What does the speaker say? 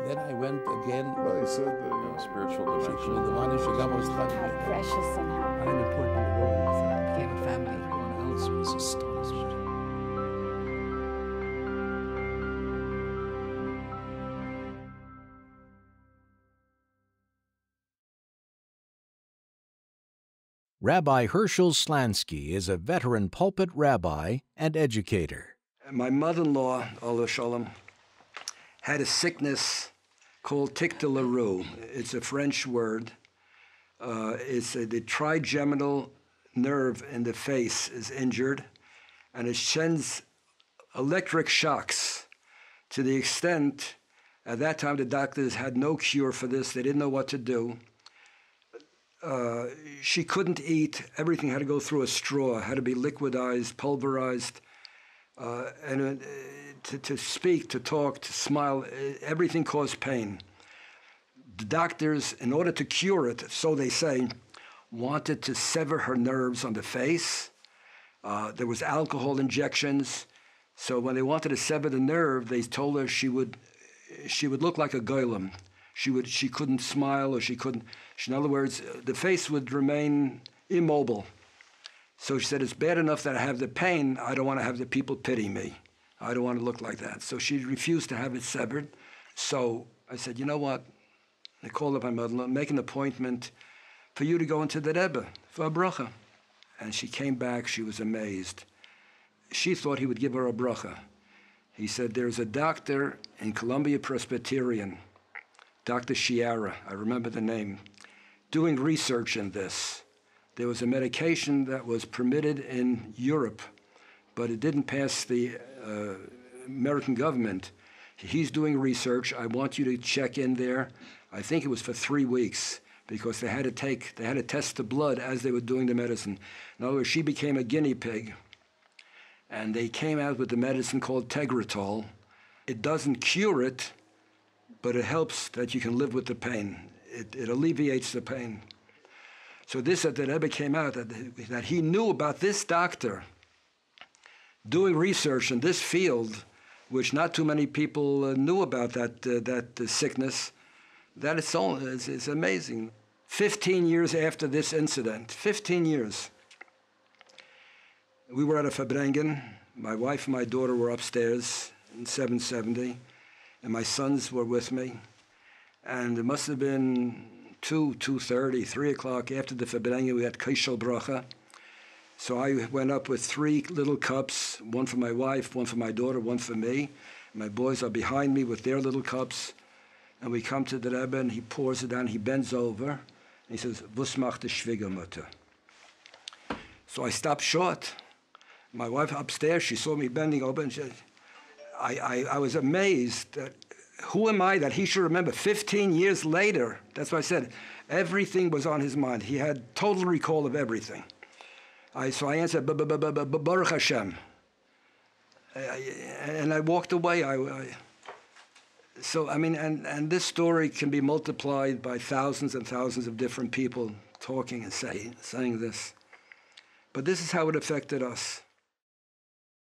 then I went again. Well, he said spiritual dimension. How precious and how important the world was. And I became a family. Everyone else was astonished. Rabbi Herschel Slansky is a veteran pulpit rabbi and educator. My mother-in-law, Allah Shalom, had a sickness called tic de la rue. It's a French word. The trigeminal nerve in the face is injured, and it sends electric shocks to the extent, at that time the doctors had no cure for this. They didn't know what to do. She couldn't eat. Everything had to go through a straw, had to be liquidized, pulverized. And to speak, to talk, to smile, everything caused pain. The doctors, in order to cure it, so they say, wanted to sever her nerves on the face. There was alcohol injections. So when they wanted to sever the nerve, they told her she would look like a golem. She couldn't smile, or she couldn't. In other words, the face would remain immobile. So she said, it's bad enough that I have the pain. I don't want to have the people pity me. I don't want to look like that. So she refused to have it severed. So I said, you know what? I called up my mother-in-law, make an appointment for you to go into the Rebbe for a bracha. And she came back. She was amazed. She thought he would give her a bracha. He said, there's a doctor in Columbia Presbyterian, Dr. Shiara, I remember the name, doing research in this. There was a medication that was permitted in Europe, but it didn't pass the American government. He's doing research. I want you to check in there. I think it was for 3 weeks, because they had to test the blood as they were doing the medicine. In other words, she became a guinea pig, and they came out with the medicine called Tegretol. It doesn't cure it, but it helps that you can live with the pain. It alleviates the pain. So this, that the Rebbe came out, that he knew about this doctor doing research in this field, which not too many people knew about that sickness, that it's amazing. 15 years after this incident, 15 years, we were at a Fabrengen. My wife and my daughter were upstairs in 770, and my sons were with me. And it must have been 2:30, 3 o'clock after the Fabrengen. We had Kaishal Bracha. So I went up with 3 little cups, one for my wife, one for my daughter, one for me. My boys are behind me with their little cups. And we come to the Rebbe, and he pours it down. He bends over, and he says, "Was macht die Schwiegermutter?" So I stopped short. My wife upstairs, she saw me bending over, and I was amazed that, who am I that he should remember 15 years later? That's why I said everything was on his mind. He had total recall of everything. So I answered, Baruch Hashem. And I walked away. And this story can be multiplied by thousands and thousands of different people talking and saying this. But this is how it affected us.